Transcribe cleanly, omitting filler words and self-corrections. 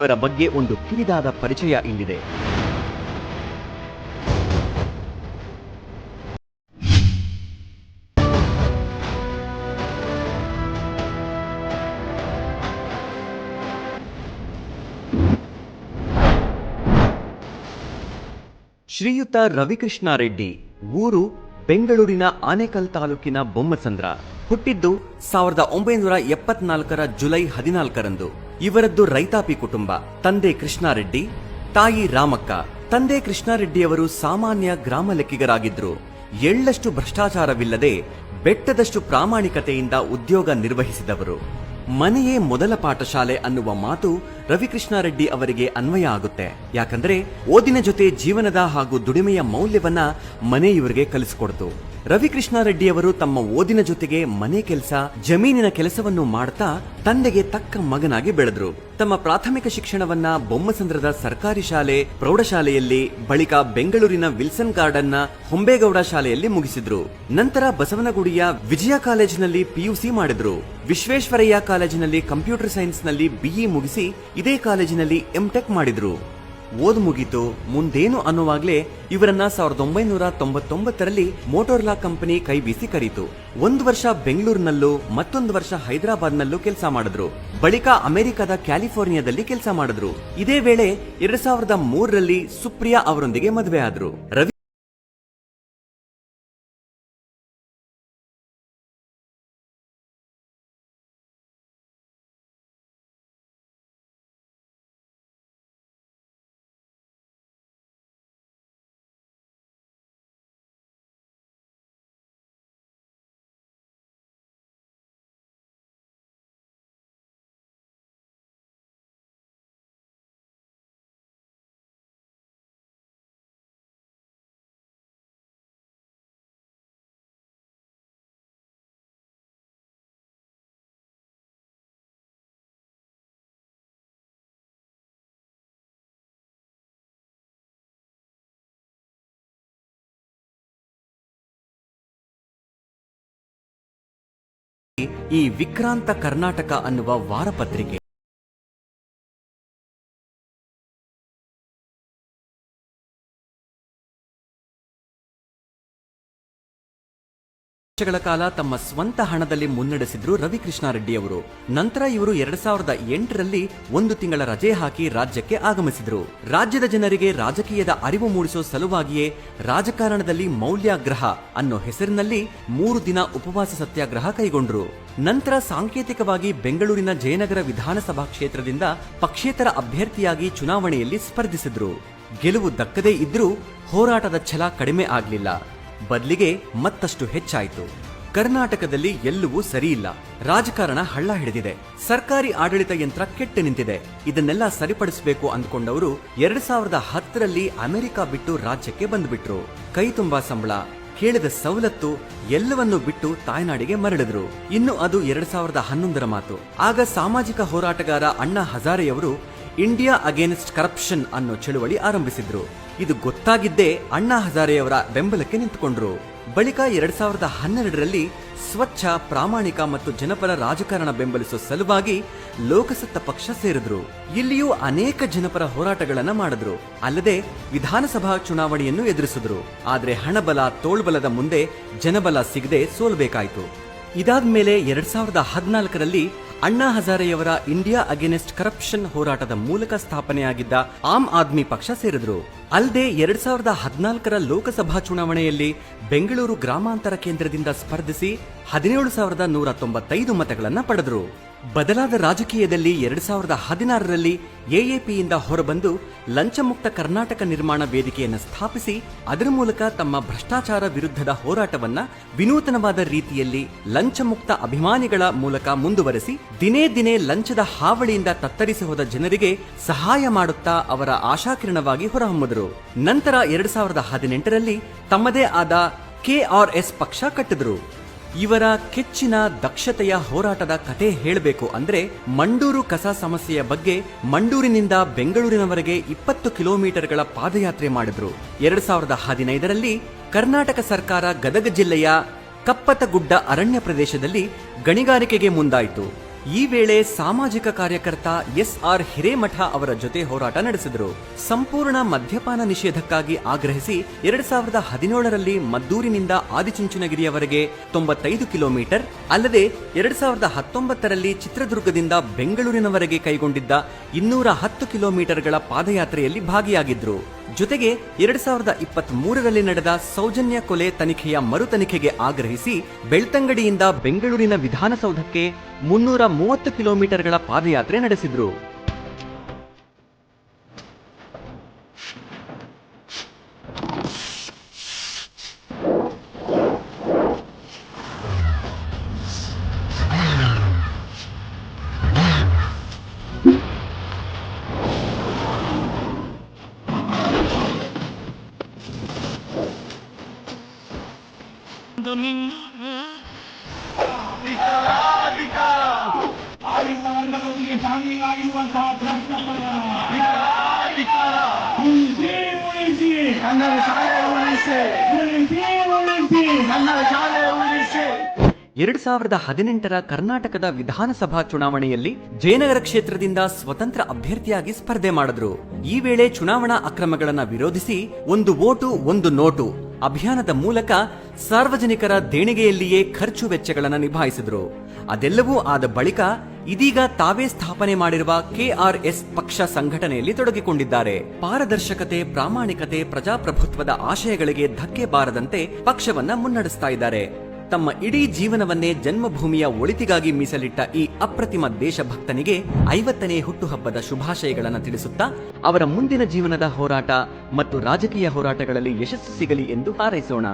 ಇವರ ಬಗ್ಗೆ ಒಂದು ಕಿರಿದಾದ ಪರಿಚಯ ಇಲ್ಲಿದೆ. ಶ್ರೀಯುತ ರವಿಕೃಷ್ಣ ರೆಡ್ಡಿ, ಊರು ಬೆಂಗಳೂರಿನ ಆನೇಕಲ್ ತಾಲೂಕಿನ ಬೊಮ್ಮಸಂದ್ರ. ಹುಟ್ಟಿದ್ದು 1974 ಜುಲೈ 14ರಂದು. ಇವರದ್ದು ರೈತಾಪಿ ಕುಟುಂಬ. ತಂದೆ ಕೃಷ್ಣಾರೆಡ್ಡಿ, ತಾಯಿ ರಾಮಕ್ಕ. ತಂದೆ ಕೃಷ್ಣಾರೆಡ್ಡಿಯವರು ಸಾಮಾನ್ಯ ಗ್ರಾಮ ಲೆಕ್ಕಿಗರಾಗಿದ್ರು. ಎಳ್ಳಷ್ಟು ಭ್ರಷ್ಟಾಚಾರವಿಲ್ಲದೆ ಬೆಟ್ಟದಷ್ಟು ಪ್ರಾಮಾಣಿಕತೆಯಿಂದ ಉದ್ಯೋಗ ನಿರ್ವಹಿಸಿದವರು. ಮನೆಯೇ ಮೊದಲ ಪಾಠಶಾಲೆ ಅನ್ನುವ ಮಾತು ರವಿಕೃಷ್ಣಾರೆಡ್ಡಿ ಅವರಿಗೆ ಅನ್ವಯ ಆಗುತ್ತೆ. ಯಾಕಂದ್ರೆ ಓದಿನ ಜೊತೆ ಜೀವನದ ಹಾಗೂ ದುಡಿಮೆಯ ಮೌಲ್ಯವನ್ನ ಮನೆ ಇವರಿಗೆ ಕಲಿಸಿಕೊಡ್ತು. ರವಿಕೃಷ್ಣಾರೆಡ್ಡಿಯವರು ತಮ್ಮ ಓದಿನ ಜೊತೆಗೆ ಮನೆ ಕೆಲಸ, ಜಮೀನಿನ ಕೆಲಸವನ್ನು ಮಾಡ್ತಾ ತಂದೆಗೆ ತಕ್ಕ ಮಗನಾಗಿ ಬೆಳೆದ್ರು. ತಮ್ಮ ಪ್ರಾಥಮಿಕ ಶಿಕ್ಷಣವನ್ನ ಬೊಮ್ಮಸಂದ್ರದ ಸರ್ಕಾರಿ ಶಾಲೆ, ಪ್ರೌಢಶಾಲೆಯಲ್ಲಿ, ಬಳಿಕ ಬೆಂಗಳೂರಿನ ವಿಲ್ಸನ್ ಗಾರ್ಡನ್ನ ಹೊಂಬೇಗೌಡ ಶಾಲೆಯಲ್ಲಿ ಮುಗಿಸಿದ್ರು. ನಂತರ ಬಸವನಗುಡಿಯ ವಿಜಯ ಕಾಲೇಜಿನಲ್ಲಿ ಪಿಯುಸಿ ಮಾಡಿದ್ರು. ವಿಶ್ವೇಶ್ವರಯ್ಯ ಕಾಲೇಜಿನಲ್ಲಿ ಕಂಪ್ಯೂಟರ್ ಸೈನ್ಸ್ ನಲ್ಲಿ ಬಿಇ ಮುಗಿಸಿ ಇದೇ ಕಾಲೇಜಿನಲ್ಲಿ ಎಂಟೆಕ್ ಮಾಡಿದ್ರು. ಓದು ಮುಗೀತು, ಮುಂದೇನು ಅನ್ನುವಾಗ್ಲೇ ಇವರನ್ನ 1999ರಲ್ಲಿ ಮೋಟೋರ್ಲಾ ಕಂಪನಿ ಕೈ ಬೀಸಿ ಕರೀತು. 1 ವರ್ಷ ಬೆಂಗಳೂರಿನಲ್ಲೂ ಮತ್ತೊಂದು ವರ್ಷ ಹೈದರಾಬಾದ್ನಲ್ಲೂ ಕೆಲಸ ಮಾಡಿದ್ರು. ಬಳಿಕ ಅಮೆರಿಕದ ಕ್ಯಾಲಿಫೋರ್ನಿಯಾದಲ್ಲಿ ಕೆಲಸ ಮಾಡಿದ್ರು. ಇದೇ ವೇಳೆ 2003ರಲ್ಲಿ ಸುಪ್ರಿಯಾ ಅವರೊಂದಿಗೆ ಮದುವೆ ಆದ್ರು. ಈ ವಿಕ್ರಾಂತ ಕರ್ನಾಟಕ ಅನ್ನುವ ವಾರಪತ್ರಿಕೆ ವರ್ಷಗಳ ಕಾಲ ತಮ್ಮ ಸ್ವಂತ ಹಣದಲ್ಲಿ ಮುನ್ನಡೆಸಿದ್ರು ರವಿಕೃಷ್ಣಾರೆಡ್ಡಿಯವರು. ನಂತರ ಇವರು 2008ರಲ್ಲಿ 1 ತಿಂಗಳ ರಜೆ ಹಾಕಿ ರಾಜ್ಯಕ್ಕೆ ಆಗಮಿಸಿದ್ರು. ರಾಜ್ಯದ ಜನರಿಗೆ ರಾಜಕೀಯದ ಅರಿವು ಮೂಡಿಸೋ ಸಲುವಾಗಿಯೇ ರಾಜಕಾರಣದಲ್ಲಿ ಮೌಲ್ಯಾಗ್ರಹ ಅನ್ನೋ ಹೆಸರಿನಲ್ಲಿ 3 ದಿನ ಉಪವಾಸ ಸತ್ಯಾಗ್ರಹ ಕೈಗೊಂಡ್ರು. ನಂತರ ಸಾಂಕೇತಿಕವಾಗಿ ಬೆಂಗಳೂರಿನ ಜಯನಗರ ವಿಧಾನಸಭಾ ಕ್ಷೇತ್ರದಿಂದ ಪಕ್ಷೇತರ ಅಭ್ಯರ್ಥಿಯಾಗಿ ಚುನಾವಣೆಯಲ್ಲಿ ಸ್ಪರ್ಧಿಸಿದ್ರು. ಗೆಲುವು ದಕ್ಕದೇ ಇದ್ರೂ ಹೋರಾಟದ ಛಲ ಕಡಿಮೆ ಆಗಲಿಲ್ಲ. ಬದಲಿಗೆ ಮತ್ತಷ್ಟು ಹೆಚ್ಚಾಯಿತು. ಕರ್ನಾಟಕದಲ್ಲಿ ಎಲ್ಲವೂ ಸರಿಯಿಲ್ಲ. ರಾಜಕಾರಣ ಹಳ್ಳ ಹಿಡಿದಿದೆ. ಸರ್ಕಾರಿ ಆಡಳಿತ ಯಂತ್ರ ಕೆಟ್ಟು ನಿಂತಿದೆ. ಇದನ್ನೆಲ್ಲ ಸರಿಪಡಿಸಬೇಕು ಅಂದ್ಕೊಂಡವರು 2010ರಲ್ಲಿ ಅಮೆರಿಕ ಬಿಟ್ಟು ರಾಜ್ಯಕ್ಕೆ ಬಂದ್ಬಿಟ್ರು. ಕೈ ತುಂಬಾ ಸಂಬಳ, ಕೇಳಿದ ಸವಲತ್ತು ಎಲ್ಲವನ್ನೂ ಬಿಟ್ಟು ತಾಯ್ನಾಡಿಗೆ ಮರಳಿದ್ರು. ಇನ್ನು ಅದು 2011ರ ಮಾತು. ಆಗ ಸಾಮಾಜಿಕ ಹೋರಾಟಗಾರ ಅಣ್ಣಾ ಹಜಾರೆಯವರು ಇಂಡಿಯಾ ಅಗೇನ್ಸ್ಟ್ ಕರಪ್ಷನ್ ಅನ್ನೋ ಚಳುವಳಿ ಆರಂಭಿಸಿದ್ರು. ಇದು ಗೊತ್ತಾಗಿದ್ದೇ ಅಣ್ಣಾ ಹಜಾರೆಯವರ ಬೆಂಬಲಕ್ಕೆ ನಿಂತುಕೊಂಡ್ರು. ಬಳಿಕ 2012ರಲ್ಲಿ ಸ್ವಚ್ಛ, ಪ್ರಾಮಾಣಿಕ ಮತ್ತು ಜನಪರ ರಾಜಕಾರಣ ಬೆಂಬಲಿಸುವ ಸಲುವಾಗಿ ಲೋಕಸತ್ತ ಪಕ್ಷ ಸೇರಿದ್ರು. ಇಲ್ಲಿಯೂ ಅನೇಕ ಜನಪರ ಹೋರಾಟಗಳನ್ನ ಮಾಡಿದ್ರು. ಅಲ್ಲದೆ ವಿಧಾನಸಭಾ ಚುನಾವಣೆಯನ್ನು ಎದುರಿಸಿದ್ರು. ಆದ್ರೆ ಹಣಬಲ, ತೋಳ್ಬಲದ ಮುಂದೆ ಜನಬಲ ಸಿಗದೆ ಸೋಲ್ಬೇಕಾಯ್ತು. ಇದಾದ್ಮೇಲೆ 2014ರಲ್ಲಿ ಅಣ್ಣಾ ಹಜಾರೆಯವರ ಇಂಡಿಯಾ ಅಗೇನೆಸ್ಟ್ ಕರಪ್ಷನ್ ಹೋರಾಟದ ಮೂಲಕ ಸ್ಥಾಪನೆಯಾಗಿದ್ದ ಆಮ್ ಆದ್ಮಿ ಪಕ್ಷ ಸೇರಿದ್ರು. ಅಲ್ಲದೆ 2014ರ ಲೋಕಸಭಾ ಚುನಾವಣೆಯಲ್ಲಿ ಬೆಂಗಳೂರು ಗ್ರಾಮಾಂತರ ಕೇಂದ್ರದಿಂದ ಸ್ಪರ್ಧಿಸಿ 17,195 ಮತಗಳನ್ನು ಪಡೆದರು. ಬದಲಾದ ರಾಜಕೀಯದಲ್ಲಿ 2016ರಲ್ಲಿ ಎಎಪಿಯಿಂದ ಹೊರಬಂದು ಲಂಚಮುಕ್ತ ಕರ್ನಾಟಕ ನಿರ್ಮಾಣ ವೇದಿಕೆಯನ್ನು ಸ್ಥಾಪಿಸಿ ಅದರ ಮೂಲಕ ತಮ್ಮ ಭ್ರಷ್ಟಾಚಾರ ವಿರುದ್ಧದ ಹೋರಾಟವನ್ನ ವಿನೂತನವಾದ ರೀತಿಯಲ್ಲಿ ಲಂಚಮುಕ್ತ ಅಭಿಮಾನಿಗಳ ಮೂಲಕ ಮುಂದುವರೆಸಿ ದಿನೇ ದಿನೇ ಲಂಚದ ಹಾವಳಿಯಿಂದ ತತ್ತರಿಸಿ ಹೋದ ಜನರಿಗೆ ಸಹಾಯ ಮಾಡುತ್ತಾ ಅವರ ಆಶಾಕಿರಣವಾಗಿ ಹೊರಹೊಮ್ಮಿದರು. ನಂತರ 2018ರಲ್ಲಿ ತಮ್ಮದೇ ಆದ ಕೆಆರ್ಎಸ್ ಪಕ್ಷ ಕಟ್ಟಿದ್ರು. ಇವರ ಕೆಚ್ಚಿನ ದಕ್ಷತೆಯ ಹೋರಾಟದ ಕಥೆ ಹೇಳಬೇಕು ಅಂದ್ರೆ ಮಂಡೂರು ಕಸ ಸಮಸ್ಯೆಯ ಬಗ್ಗೆ ಮಂಡೂರಿನಿಂದ ಬೆಂಗಳೂರಿನವರೆಗೆ 20 ಕಿಲೋಮೀಟರ್ಗಳ ಪಾದಯಾತ್ರೆ ಮಾಡಿದ್ರು. 2015ರಲ್ಲಿ ಕರ್ನಾಟಕ ಸರ್ಕಾರ ಗದಗ ಜಿಲ್ಲೆಯ ಕಪ್ಪತಗುಡ್ಡ ಅರಣ್ಯ ಪ್ರದೇಶದಲ್ಲಿ ಗಣಿಗಾರಿಕೆಗೆ ಮುಂದಾಯಿತು. ಈ ವೇಳೆ ಸಾಮಾಜಿಕ ಕಾರ್ಯಕರ್ತ SR ಹಿರೇಮಠ ಅವರ ಜೊತೆ ಹೋರಾಟ ನಡೆಸಿದರು. ಸಂಪೂರ್ಣ ಮದ್ಯಪಾನ ನಿಷೇಧಕ್ಕಾಗಿ ಆಗ್ರಹಿಸಿ 2017ರಲ್ಲಿ ಮದ್ದೂರಿನಿಂದ ಆದಿಚುಂಚನಗಿರಿಯವರೆಗೆ 95 ಕಿಲೋಮೀಟರ್, ಅಲ್ಲದೆ 2019ರಲ್ಲಿ ಚಿತ್ರದುರ್ಗದಿಂದ ಬೆಂಗಳೂರಿನವರೆಗೆ ಕೈಗೊಂಡಿದ್ದ 210 ಕಿಲೋಮೀಟರ್ಗಳ ಪಾದಯಾತ್ರೆಯಲ್ಲಿ ಭಾಗಿಯಾಗಿದ್ರು. ಜೊತೆಗೆ 2023ರಲ್ಲಿ ನಡೆದ ಸೌಜನ್ಯ ಕೊಲೆ ತನಿಖೆಯ ಮರು ತನಿಖೆಗೆ ಆಗ್ರಹಿಸಿ ಬೆಳ್ತಂಗಡಿಯಿಂದ ಬೆಂಗಳೂರಿನ ವಿಧಾನಸೌಧಕ್ಕೆ 330 ಕಿಲೋಮೀಟರ್ಗಳ ಪಾದಯಾತ್ರೆ ನಡೆಸಿದ್ರು. ಕನ್ನಡ ಶಾಲೆ ಉಳಿಸಿ, ಕನ್ನಡ ಶಾಲೆ ಉಳಿಸಿ. 2018ರ ಕರ್ನಾಟಕದ ವಿಧಾನಸಭಾ ಚುನಾವಣೆಯಲ್ಲಿ ಜಯನಗರ ಕ್ಷೇತ್ರದಿಂದ ಸ್ವತಂತ್ರ ಅಭ್ಯರ್ಥಿಯಾಗಿ ಸ್ಪರ್ಧೆ ಮಾಡಿದ್ರು. ಈ ವೇಳೆ ಚುನಾವಣಾ ಅಕ್ರಮಗಳನ್ನು ವಿರೋಧಿಸಿ ಒಂದು ವೋಟು ಒಂದು ನೋಟು ಅಭಿಯಾನದ ಮೂಲಕ ಸಾರ್ವಜನಿಕರ ದೇಣಿಗೆಯಲ್ಲಿಯೇ ಖರ್ಚು ವೆಚ್ಚಗಳನ್ನು ನಿಭಾಯಿಸಿದ್ರು. ಅದೆಲ್ಲವೂ ಆದ ಬಳಿಕ ಇದೀಗ ತಾವೇ ಸ್ಥಾಪನೆ ಮಾಡಿರುವ KRS ಪಕ್ಷ ಸಂಘಟನೆಯಲ್ಲಿ ತೊಡಗಿಕೊಂಡಿದ್ದಾರೆ. ಪಾರದರ್ಶಕತೆ, ಪ್ರಾಮಾಣಿಕತೆ, ಪ್ರಜಾಪ್ರಭುತ್ವದ ಆಶಯಗಳಿಗೆ ಧಕ್ಕೆ ಬಾರದಂತೆ ಪಕ್ಷವನ್ನ ಮುನ್ನಡೆಸ್ತಾ ಇದ್ದಾರೆ. ತಮ್ಮ ಇಡೀ ಜೀವನವನ್ನೇ ಜನ್ಮಭೂಮಿಯ ಒಳಿತಿಗಾಗಿ ಮೀಸಲಿಟ್ಟ ಈ ಅಪ್ರತಿಮ ದೇಶಭಕ್ತನಿಗೆ 50ನೇ ಹುಟ್ಟುಹಬ್ಬದ ಶುಭಾಶಯಗಳನ್ನು ತಿಳಿಸುತ್ತಾ ಅವರ ಮುಂದಿನ ಜೀವನದ ಹೋರಾಟ ಮತ್ತು ರಾಜಕೀಯ ಹೋರಾಟಗಳಲ್ಲಿ ಯಶಸ್ಸು ಸಿಗಲಿ ಎಂದು ಹಾರೈಸೋಣ.